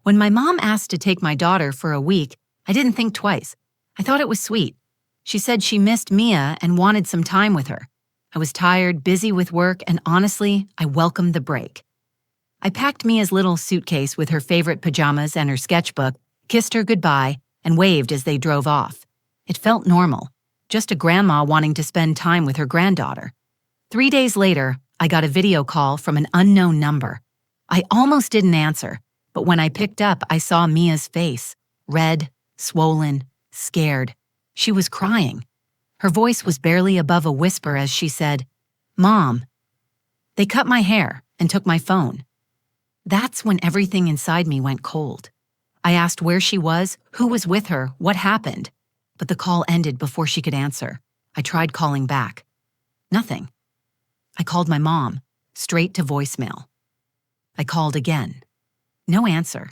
When my mom asked to take my daughter for a week, I didn't think twice. I thought it was sweet. She said she missed Mia and wanted some time with her. I was tired, busy with work, and honestly, I welcomed the break. I packed Mia's little suitcase with her favorite pajamas and her sketchbook, kissed her goodbye, and waved as they drove off. It felt normal, just a grandma wanting to spend time with her granddaughter. 3 days later, I got a video call from an unknown number. I almost didn't answer, but when I picked up, I saw Mia's face, red, swollen, scared. She was crying. Her voice was barely above a whisper as she said, "Mom." They cut my hair and took my phone. That's when everything inside me went cold. I asked where she was, who was with her, what happened, but the call ended before she could answer. I tried calling back. Nothing. I called my mom, straight to voicemail. I called again. No answer.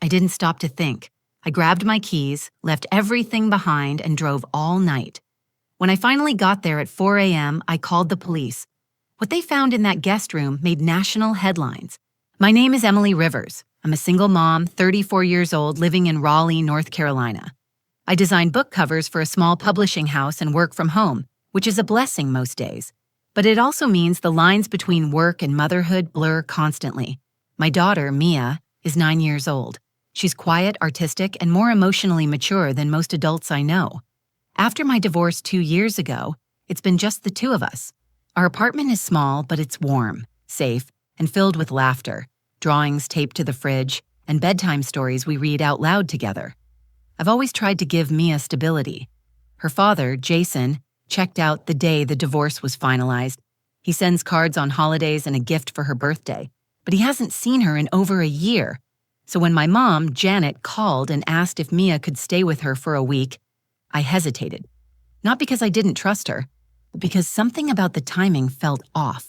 I didn't stop to think. I grabbed my keys, left everything behind, and drove all night. When I finally got there at 4 a.m., I called the police. What they found in that guest room made national headlines. My name is Emily Rivers. I'm a single mom, 34 years old, living in Raleigh, North Carolina. I design book covers for a small publishing house and work from home, which is a blessing most days. But it also means the lines between work and motherhood blur constantly. My daughter, Mia, is 9 years old. She's quiet, artistic, and more emotionally mature than most adults I know. After my divorce 2 years ago, it's been just the two of us. Our apartment is small, but it's warm, safe, and filled with laughter, drawings taped to the fridge, and bedtime stories we read out loud together. I've always tried to give Mia stability. Her father, Jason, checked out the day the divorce was finalized. He sends cards on holidays and a gift for her birthday, but he hasn't seen her in over a year. So when my mom, Janet, called and asked if Mia could stay with her for a week, I hesitated. Not because I didn't trust her, but because something about the timing felt off.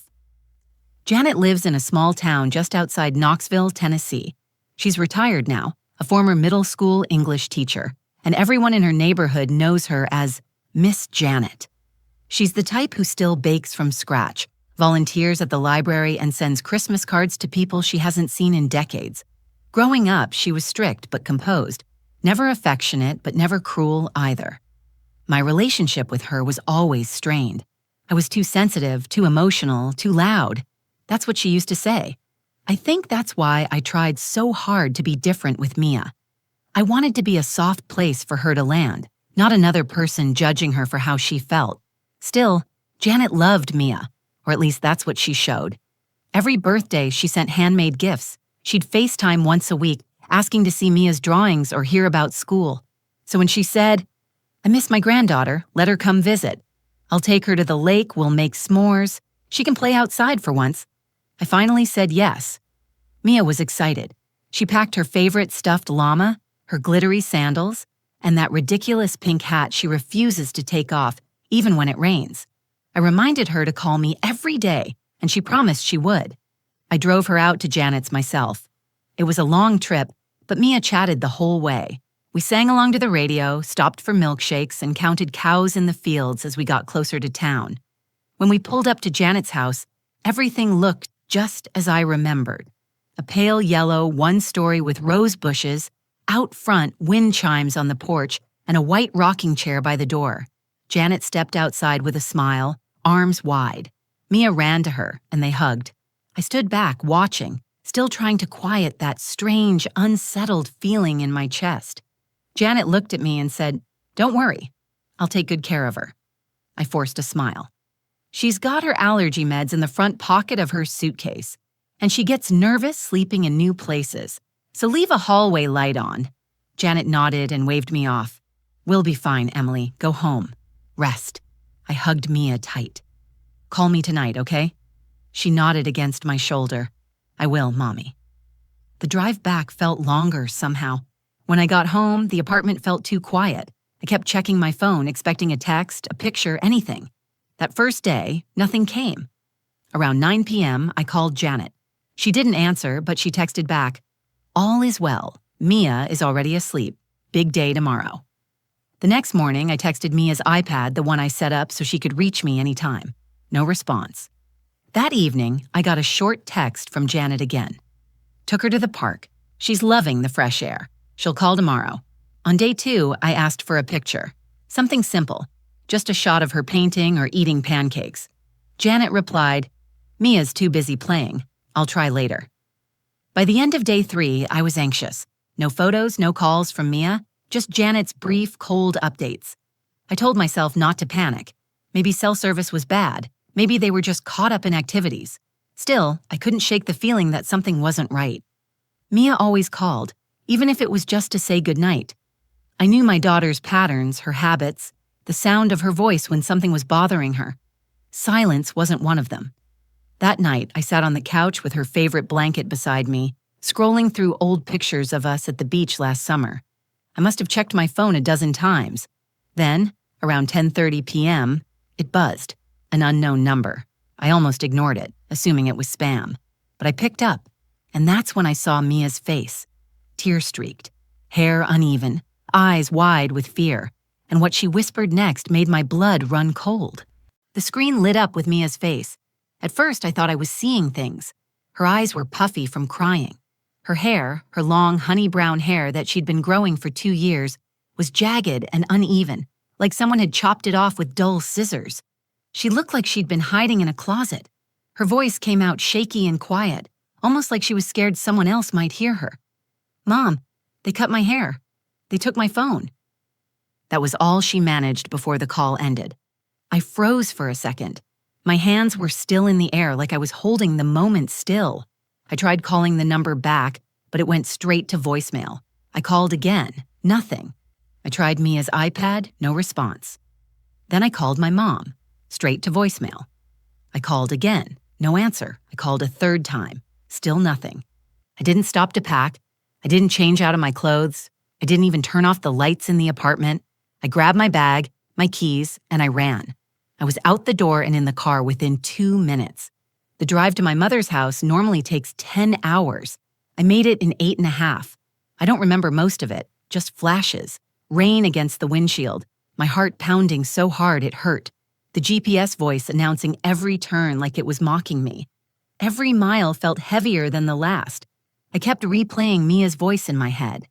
Janet lives in a small town just outside Knoxville, Tennessee. She's retired now, a former middle school English teacher, and everyone in her neighborhood knows her as Miss Janet. She's the type who still bakes from scratch, volunteers at the library, and sends Christmas cards to people she hasn't seen in decades. Growing up, she was strict but composed, never affectionate but never cruel either. My relationship with her was always strained. I was too sensitive, too emotional, too loud. That's what she used to say. I think that's why I tried so hard to be different with Mia. I wanted to be a soft place for her to land, not another person judging her for how she felt. Still, Janet loved Mia, or at least that's what she showed. Every birthday, she sent handmade gifts. She'd FaceTime once a week, asking to see Mia's drawings or hear about school. So when she said, "I miss my granddaughter, let her come visit. I'll take her to the lake, we'll make s'mores. She can play outside for once," I finally said yes. Mia was excited. She packed her favorite stuffed llama, her glittery sandals, and that ridiculous pink hat she refuses to take off, even when it rains. I reminded her to call me every day, and she promised she would. I drove her out to Janet's myself. It was a long trip, but Mia chatted the whole way. We sang along to the radio, stopped for milkshakes, and counted cows in the fields as we got closer to town. When we pulled up to Janet's house, everything looked just as I remembered. A pale yellow one-story with rose bushes, out front wind chimes on the porch, and a white rocking chair by the door. Janet stepped outside with a smile, arms wide. Mia ran to her, and they hugged. I stood back, watching, still trying to quiet that strange, unsettled feeling in my chest. Janet looked at me and said, "Don't worry, I'll take good care of her." I forced a smile. She's got her allergy meds in the front pocket of her suitcase, and she gets nervous sleeping in new places, so leave a hallway light on. Janet nodded and waved me off. "We'll be fine, Emily. Go home. Rest." I hugged Mia tight. "Call me tonight, okay?" She nodded against my shoulder. "I will, Mommy." The drive back felt longer somehow. When I got home, the apartment felt too quiet. I kept checking my phone, expecting a text, a picture, anything. That first day, nothing came. Around 9 p.m., I called Janet. She didn't answer, but she texted back, "All is well. Mia is already asleep. Big day tomorrow." The next morning, I texted Mia's iPad, the one I set up so she could reach me anytime. No response. That evening, I got a short text from Janet again. Took her to the park. She's loving the fresh air. She'll call tomorrow. On day 2, I asked for a picture. Something simple, just a shot of her painting or eating pancakes. Janet replied, "Mia's too busy playing. I'll try later." By the end of day 3, I was anxious. No photos, no calls from Mia, just Janet's brief, cold updates. I told myself not to panic. Maybe cell service was bad. Maybe they were just caught up in activities. Still, I couldn't shake the feeling that something wasn't right. Mia always called, even if it was just to say goodnight. I knew my daughter's patterns, her habits, the sound of her voice when something was bothering her. Silence wasn't one of them. That night, I sat on the couch with her favorite blanket beside me, scrolling through old pictures of us at the beach last summer. I must have checked my phone a dozen times. Then, around 10:30 p.m., it buzzed, an unknown number. I almost ignored it, assuming it was spam. But I picked up, and that's when I saw Mia's face. Tear-streaked, hair uneven, eyes wide with fear, and what she whispered next made my blood run cold. The screen lit up with Mia's face. At first, I thought I was seeing things. Her eyes were puffy from crying. Her hair, her long honey-brown hair that she'd been growing for 2 years, was jagged and uneven, like someone had chopped it off with dull scissors. She looked like she'd been hiding in a closet. Her voice came out shaky and quiet, almost like she was scared someone else might hear her. "Mom, they cut my hair. They took my phone." That was all she managed before the call ended. I froze for a second. My hands were still in the air like I was holding the moment still. I tried calling the number back, but it went straight to voicemail. I called again, nothing. I tried Mia's iPad, no response. Then I called my mom, straight to voicemail. I called again, no answer. I called a third time, still nothing. I didn't stop to pack. I didn't change out of my clothes. I didn't even turn off the lights in the apartment. I grabbed my bag, my keys, and I ran. I was out the door and in the car within 2 minutes. The drive to my mother's house normally takes 10 hours. I made it in 8.5. I don't remember most of it, just flashes. Rain against the windshield, my heart pounding so hard it hurt. The GPS voice announcing every turn like it was mocking me. Every mile felt heavier than the last. I kept replaying Mia's voice in my head.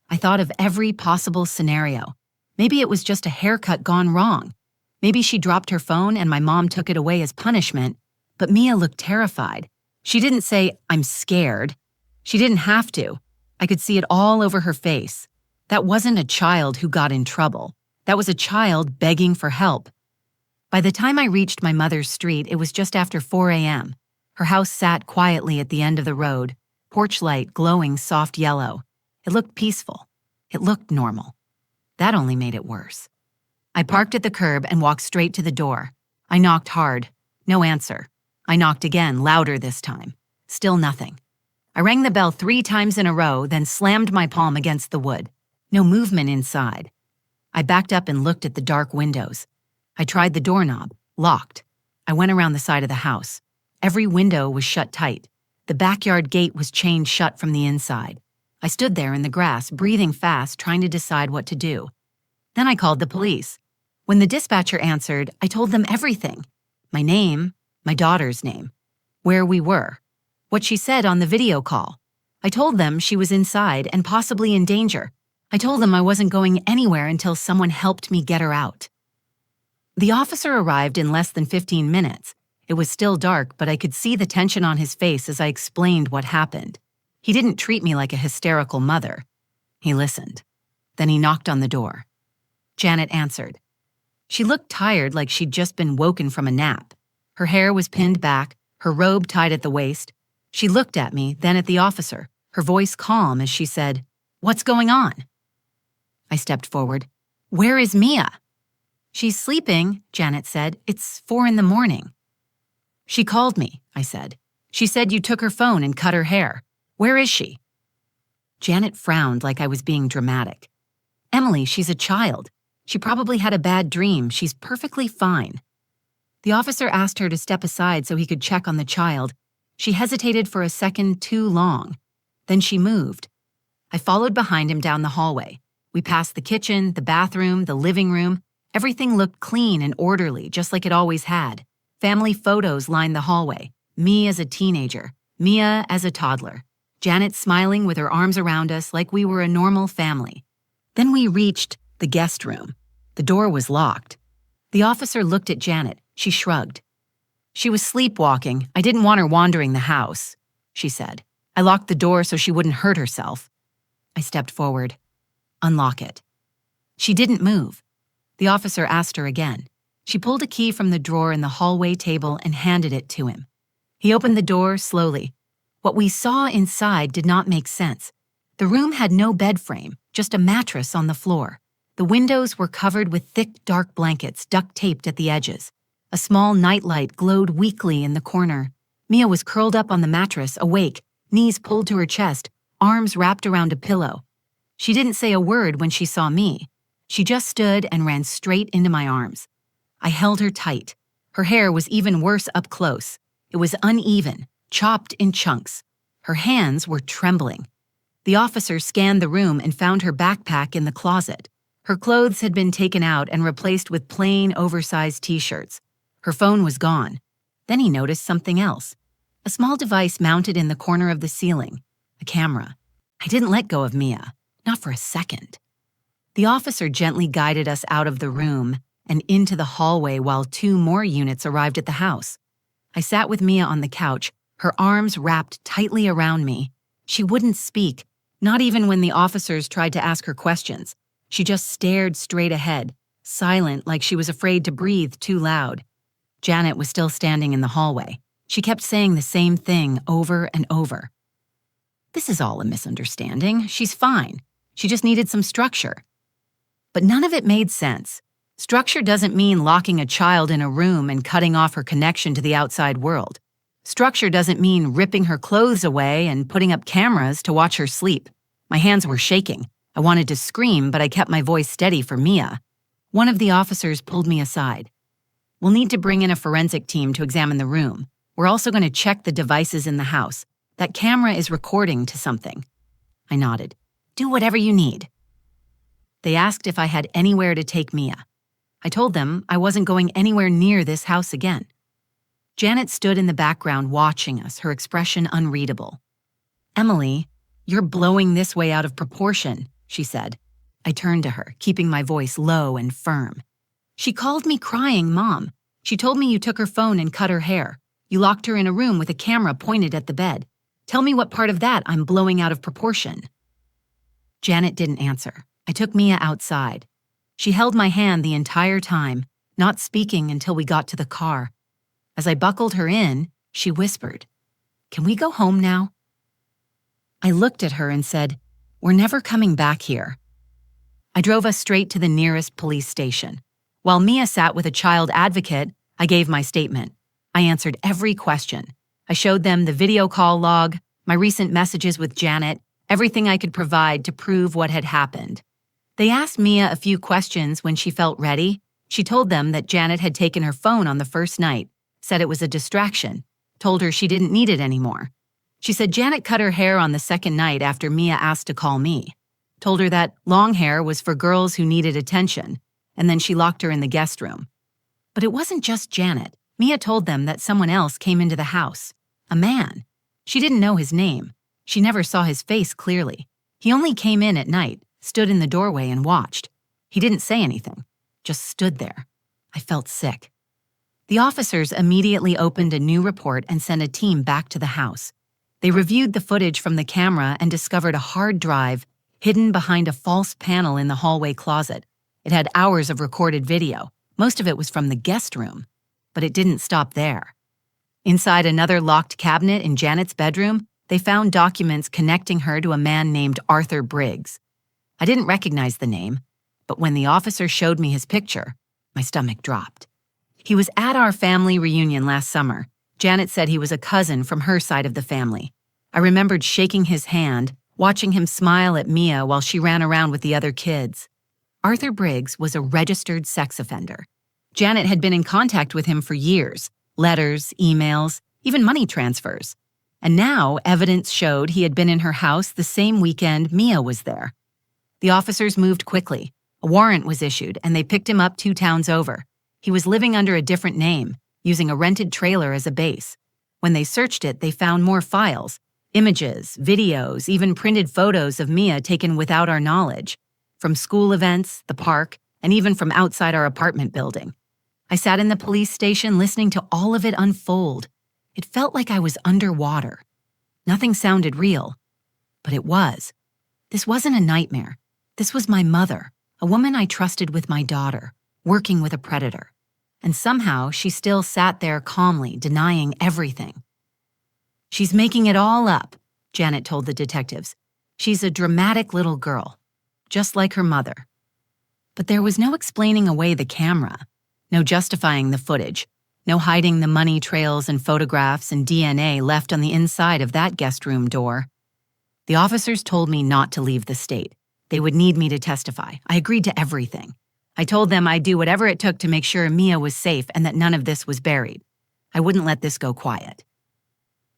I thought of every possible scenario. Maybe it was just a haircut gone wrong. Maybe she dropped her phone and my mom took it away as punishment, but Mia looked terrified. She didn't say, "I'm scared." She didn't have to. I could see it all over her face. That wasn't a child who got in trouble. That was a child begging for help. By the time I reached my mother's street, it was just after 4 a.m. Her house sat quietly at the end of the road, porch light glowing soft yellow. It looked peaceful. It looked normal. That only made it worse. I parked at the curb and walked straight to the door. I knocked hard. No answer. I knocked again, louder this time. Still nothing. I rang the bell 3 times in a row, then slammed my palm against the wood. No movement inside. I backed up and looked at the dark windows. I tried the doorknob, locked. I went around the side of the house. Every window was shut tight. The backyard gate was chained shut from the inside. I stood there in the grass, breathing fast, trying to decide what to do. Then I called the police. When the dispatcher answered, I told them everything. My name, my daughter's name, where we were, what she said on the video call. I told them she was inside and possibly in danger. I told them I wasn't going anywhere until someone helped me get her out. The officer arrived in less than 15 minutes. It was still dark, but I could see the tension on his face as I explained what happened. He didn't treat me like a hysterical mother. He listened. Then he knocked on the door. Janet answered. She looked tired, like she'd just been woken from a nap. Her hair was pinned back, her robe tied at the waist. She looked at me, then at the officer, her voice calm as she said, "What's going on?" I stepped forward. "Where is Mia?" "She's sleeping," Janet said. "It's 4 a.m. "She called me," I said. "She said you took her phone and cut her hair. Where is she?" Janet frowned like I was being dramatic. "Emily, she's a child. She probably had a bad dream. She's perfectly fine." The officer asked her to step aside so he could check on the child. She hesitated for a second too long. Then she moved. I followed behind him down the hallway. We passed the kitchen, the bathroom, the living room. Everything looked clean and orderly, just like it always had. Family photos lined the hallway. Me as a teenager. Mia as a toddler. Janet smiling with her arms around us like we were a normal family. Then we reached the guest room. The door was locked. The officer looked at Janet. She shrugged. "She was sleepwalking. I didn't want her wandering the house," she said. "I locked the door so she wouldn't hurt herself." I stepped forward. "Unlock it." She didn't move. The officer asked her again. She pulled a key from the drawer in the hallway table and handed it to him. He opened the door slowly. What we saw inside did not make sense. The room had no bed frame, just a mattress on the floor. The windows were covered with thick, dark blankets duct-taped at the edges. A small nightlight glowed weakly in the corner. Mia was curled up on the mattress, awake, knees pulled to her chest, arms wrapped around a pillow. She didn't say a word when she saw me. She just stood and ran straight into my arms. I held her tight. Her hair was even worse up close. It was uneven, chopped in chunks. Her hands were trembling. The officer scanned the room and found her backpack in the closet. Her clothes had been taken out and replaced with plain, oversized t-shirts. Her phone was gone. Then he noticed something else. A small device mounted in the corner of the ceiling. A camera. I didn't let go of Mia. Not for a second. The officer gently guided us out of the room and into the hallway while 2 more units arrived at the house. I sat with Mia on the couch, her arms wrapped tightly around me. She wouldn't speak, not even when the officers tried to ask her questions. She just stared straight ahead, silent like she was afraid to breathe too loud. Janet was still standing in the hallway. She kept saying the same thing over and over. "This is all a misunderstanding. She's fine. She just needed some structure." But none of it made sense. Structure doesn't mean locking a child in a room and cutting off her connection to the outside world. Structure doesn't mean ripping her clothes away and putting up cameras to watch her sleep. My hands were shaking. I wanted to scream, but I kept my voice steady for Mia. One of the officers pulled me aside. "We'll need to bring in a forensic team to examine the room. We're also going to check the devices in the house. That camera is recording to something." I nodded. "Do whatever you need." They asked if I had anywhere to take Mia. I told them I wasn't going anywhere near this house again. Janet stood in the background watching us, her expression unreadable. "Emily, you're blowing this way out of proportion," she said. I turned to her, keeping my voice low and firm. "She called me crying, Mom. She told me you took her phone and cut her hair. You locked her in a room with a camera pointed at the bed. Tell me what part of that I'm blowing out of proportion." Janet didn't answer. I took Mia outside. She held my hand the entire time, not speaking until we got to the car. As I buckled her in, she whispered, "Can we go home now?" I looked at her and said, "We're never coming back here." I drove us straight to the nearest police station. While Mia sat with a child advocate, I gave my statement. I answered every question. I showed them the video call log, my recent messages with Janet, everything I could provide to prove what had happened. They asked Mia a few questions when she felt ready. She told them that Janet had taken her phone on the first night, said it was a distraction, told her she didn't need it anymore. She said Janet cut her hair on the second night after Mia asked to call me, told her that long hair was for girls who needed attention, and then she locked her in the guest room. But it wasn't just Janet. Mia told them that someone else came into the house, a man. She didn't know his name. She never saw his face clearly. He only came in at night, stood in the doorway and watched. He didn't say anything, just stood there. I felt sick. The officers immediately opened a new report and sent a team back to the house. They reviewed the footage from the camera and discovered a hard drive hidden behind a false panel in the hallway closet. It had hours of recorded video. Most of it was from the guest room, but it didn't stop there. Inside another locked cabinet in Janet's bedroom, they found documents connecting her to a man named Arthur Briggs. I didn't recognize the name, but when the officer showed me his picture, my stomach dropped. He was at our family reunion last summer. Janet said he was a cousin from her side of the family. I remembered shaking his hand, watching him smile at Mia while she ran around with the other kids. Arthur Briggs was a registered sex offender. Janet had been in contact with him for years, letters, emails, even money transfers. And now evidence showed he had been in her house the same weekend Mia was there. The officers moved quickly. A warrant was issued, and they picked him up 2 towns over. He was living under a different name, using a rented trailer as a base. When they searched it, they found more files. Images, videos, even printed photos of Mia taken without our knowledge, from school events, the park, and even from outside our apartment building. I sat in the police station listening to all of it unfold. It felt like I was underwater. Nothing sounded real, but it was. This wasn't a nightmare. This was my mother, a woman I trusted with my daughter, working with a predator. And somehow she still sat there calmly, denying everything. "She's making it all up," Janet told the detectives. "She's a dramatic little girl, just like her mother." But there was no explaining away the camera, no justifying the footage, no hiding the money trails and photographs and DNA left on the inside of that guest room door. The officers told me not to leave the state. They would need me to testify. I agreed to everything. I told them I'd do whatever it took to make sure Mia was safe and that none of this was buried. I wouldn't let this go quiet.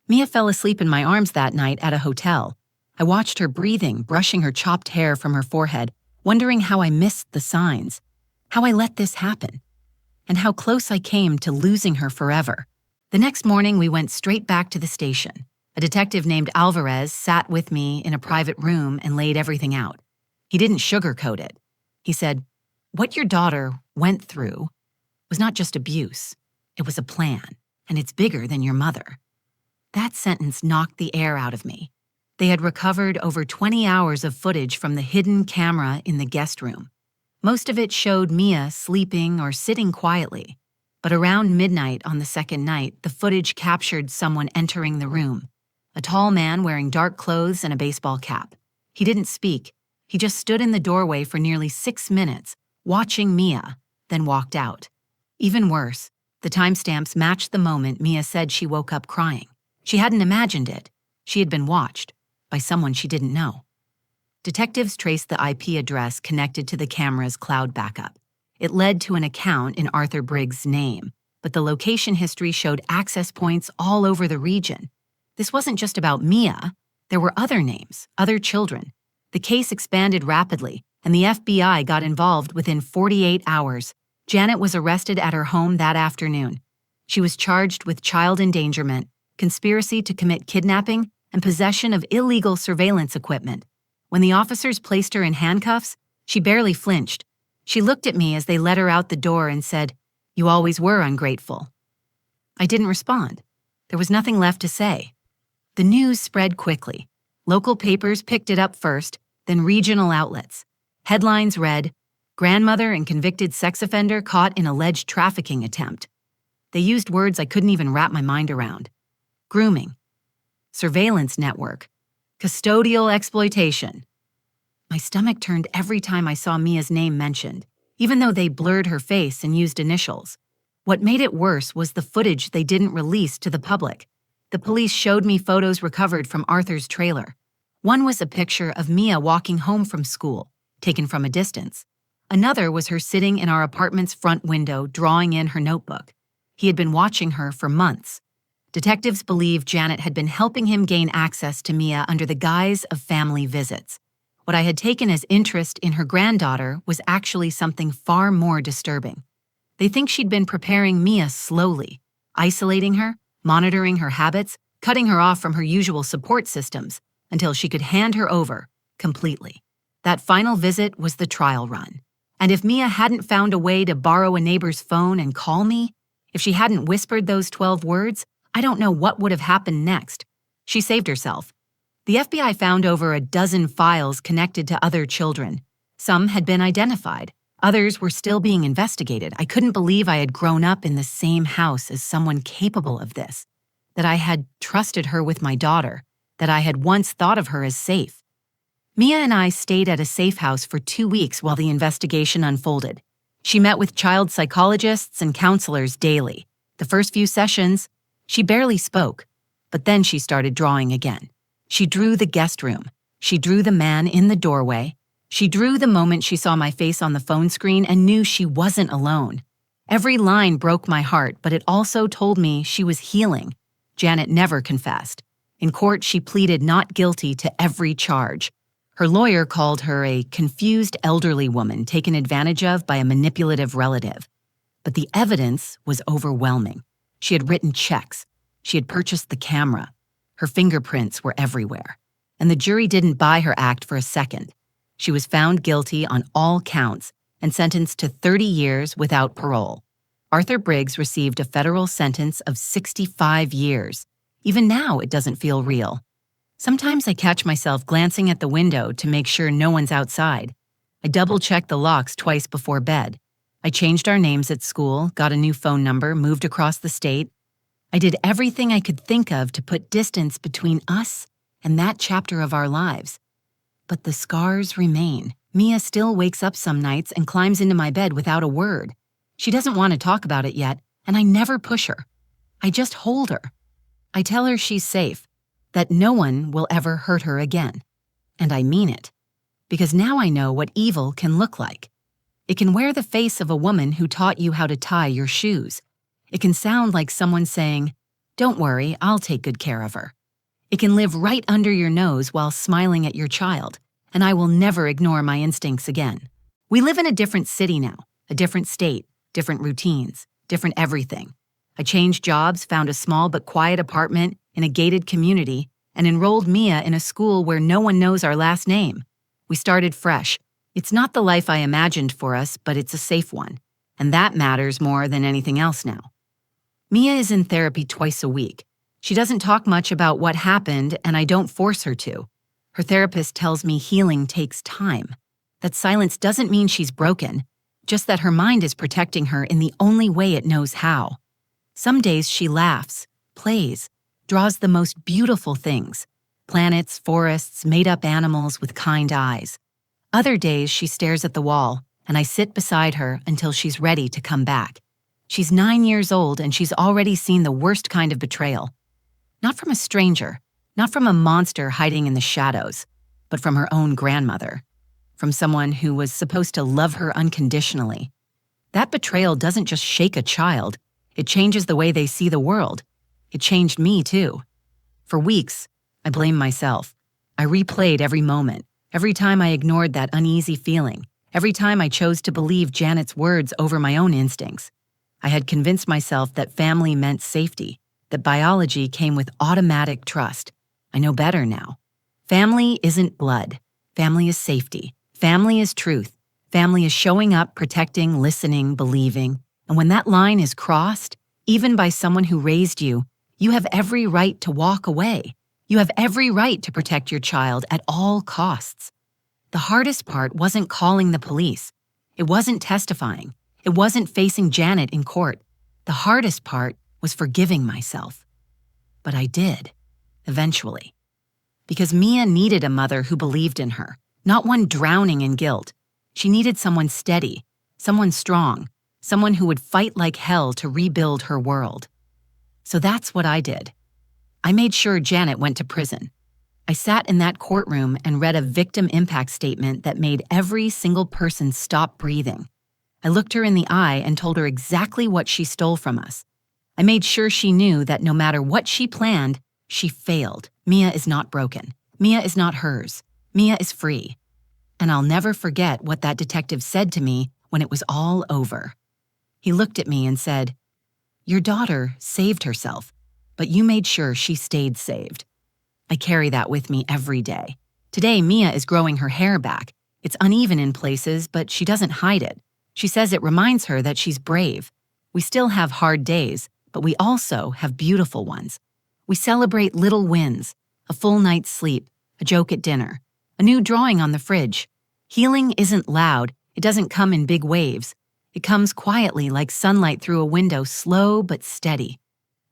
Mia fell asleep in my arms that night at a hotel. I watched her breathing, brushing her chopped hair from her forehead, wondering how I missed the signs, how I let this happen, and how close I came to losing her forever. The next morning, we went straight back to the station. A detective named Alvarez sat with me in a private room and laid everything out. He didn't sugarcoat it. He said, "What your daughter went through was not just abuse. It was a plan, and it's bigger than your mother." That sentence knocked the air out of me. They had recovered over 20 hours of footage from the hidden camera in the guest room. Most of it showed Mia sleeping or sitting quietly, but around midnight on the second night, the footage captured someone entering the room, a tall man wearing dark clothes and a baseball cap. He didn't speak. He just stood in the doorway for nearly 6 minutes, watching Mia, then walked out. Even worse, the timestamps matched the moment Mia said she woke up crying. She hadn't imagined it. She had been watched by someone she didn't know. Detectives traced the IP address connected to the camera's cloud backup. It led to an account in Arthur Briggs' name, but the location history showed access points all over the region. This wasn't just about Mia. There were other names, other children. The case expanded rapidly, and the FBI got involved within 48 hours. Janet was arrested at her home that afternoon. She was charged with child endangerment, conspiracy to commit kidnapping, and possession of illegal surveillance equipment. When the officers placed her in handcuffs, she barely flinched. She looked at me as they led her out the door and said, "You always were ungrateful." I didn't respond. There was nothing left to say. The news spread quickly. Local papers picked it up first, then regional outlets. Headlines read, "Grandmother and convicted sex offender caught in alleged trafficking attempt." They used words I couldn't even wrap my mind around. Grooming, surveillance network, custodial exploitation. My stomach turned every time I saw Mia's name mentioned, even though they blurred her face and used initials. What made it worse was the footage they didn't release to the public. The police showed me photos recovered from Arthur's trailer. One was a picture of Mia walking home from school, taken from a distance. Another was her sitting in our apartment's front window, drawing in her notebook. He had been watching her for months. Detectives believe Janet had been helping him gain access to Mia under the guise of family visits. What I had taken as interest in her granddaughter was actually something far more disturbing. They think she'd been preparing Mia slowly, isolating her, monitoring her habits, cutting her off from her usual support systems until she could hand her over completely. That final visit was the trial run. And if Mia hadn't found a way to borrow a neighbor's phone and call me, if she hadn't whispered those 12 words, I don't know what would have happened next. She saved herself. The FBI found over a dozen files connected to other children. Some had been identified. Others were still being investigated. I couldn't believe I had grown up in the same house as someone capable of this, that I had trusted her with my daughter, that I had once thought of her as safe. Mia and I stayed at a safe house for 2 weeks while the investigation unfolded. She met with child psychologists and counselors daily. The first few sessions, she barely spoke, but then she started drawing again. She drew the guest room. She drew the man in the doorway. She drew the moment she saw my face on the phone screen and knew she wasn't alone. Every line broke my heart, but it also told me she was healing. Janet never confessed. In court, she pleaded not guilty to every charge. Her lawyer called her a confused elderly woman taken advantage of by a manipulative relative. But the evidence was overwhelming. She had written checks. She had purchased the camera. Her fingerprints were everywhere. And the jury didn't buy her act for a second. She was found guilty on all counts and sentenced to 30 years without parole. Arthur Briggs received a federal sentence of 65 years. Even now, it doesn't feel real. Sometimes I catch myself glancing at the window to make sure no one's outside. I double-check the locks twice before bed. I changed our names at school, got a new phone number, moved across the state. I did everything I could think of to put distance between us and that chapter of our lives. But the scars remain. Mia still wakes up some nights and climbs into my bed without a word. She doesn't want to talk about it yet, and I never push her. I just hold her. I tell her she's safe, that no one will ever hurt her again. And I mean it, because now I know what evil can look like. It can wear the face of a woman who taught you how to tie your shoes. It can sound like someone saying, "Don't worry, I'll take good care of her." It can live right under your nose while smiling at your child, and I will never ignore my instincts again. We live in a different city now, a different state, different routines, different everything. I changed jobs, found a small but quiet apartment in a gated community, and enrolled Mia in a school where no one knows our last name. We started fresh. It's not the life I imagined for us, but it's a safe one, and that matters more than anything else now. Mia is in therapy twice a week. She doesn't talk much about what happened, and I don't force her to. Her therapist tells me healing takes time, that silence doesn't mean she's broken, just that her mind is protecting her in the only way it knows how. Some days she laughs, plays, draws the most beautiful things, planets, forests, made-up animals with kind eyes. Other days she stares at the wall, and I sit beside her until she's ready to come back. She's 9 years old, and she's already seen the worst kind of betrayal. Not from a stranger, not from a monster hiding in the shadows, but from her own grandmother, from someone who was supposed to love her unconditionally. That betrayal doesn't just shake a child, it changes the way they see the world. It changed me, too. For weeks, I blamed myself. I replayed every moment, every time I ignored that uneasy feeling, every time I chose to believe Janet's words over my own instincts. I had convinced myself that family meant safety, that biology came with automatic trust. I know better now. Family isn't blood. Family is safety. Family is truth. Family is showing up, protecting, listening, believing. And when that line is crossed, even by someone who raised you, you have every right to walk away. You have every right to protect your child at all costs. The hardest part wasn't calling the police. It wasn't testifying. It wasn't facing Janet in court. The hardest part was forgiving myself. But I did, eventually. Because Mia needed a mother who believed in her, not one drowning in guilt. She needed someone steady, someone strong, someone who would fight like hell to rebuild her world. So that's what I did. I made sure Janet went to prison. I sat in that courtroom and read a victim impact statement that made every single person stop breathing. I looked her in the eye and told her exactly what she stole from us. I made sure she knew that no matter what she planned, she failed. Mia is not broken. Mia is not hers. Mia is free. And I'll never forget what that detective said to me when it was all over. He looked at me and said, "Your daughter saved herself, but you made sure she stayed saved." I carry that with me every day. Today, Mia is growing her hair back. It's uneven in places, but she doesn't hide it. She says it reminds her that she's brave. We still have hard days, but we also have beautiful ones. We celebrate little wins, a full night's sleep, a joke at dinner, a new drawing on the fridge. Healing isn't loud. It doesn't come in big waves. It comes quietly like sunlight through a window, slow but steady.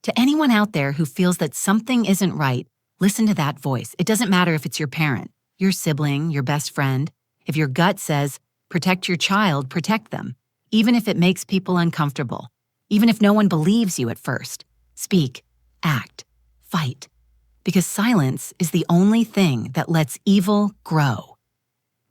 To anyone out there who feels that something isn't right, listen to that voice. It doesn't matter if it's your parent, your sibling, your best friend. If your gut says, protect your child, protect them. Even if it makes people uncomfortable. Even if no one believes you at first. Speak, act, fight. Because silence is the only thing that lets evil grow.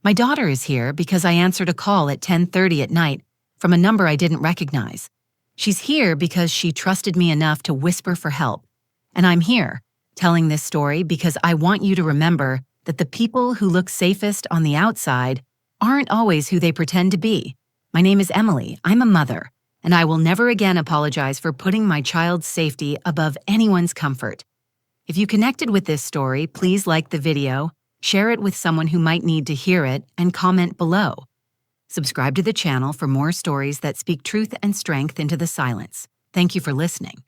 My daughter is here because I answered a call at 10:30 at night from a number I didn't recognize. She's here because she trusted me enough to whisper for help. And I'm here, telling this story because I want you to remember that the people who look safest on the outside aren't always who they pretend to be. My name is Emily. I'm a mother, and I will never again apologize for putting my child's safety above anyone's comfort. If you connected with this story, please like the video, share it with someone who might need to hear it, and comment below. Subscribe to the channel for more stories that speak truth and strength into the silence. Thank you for listening.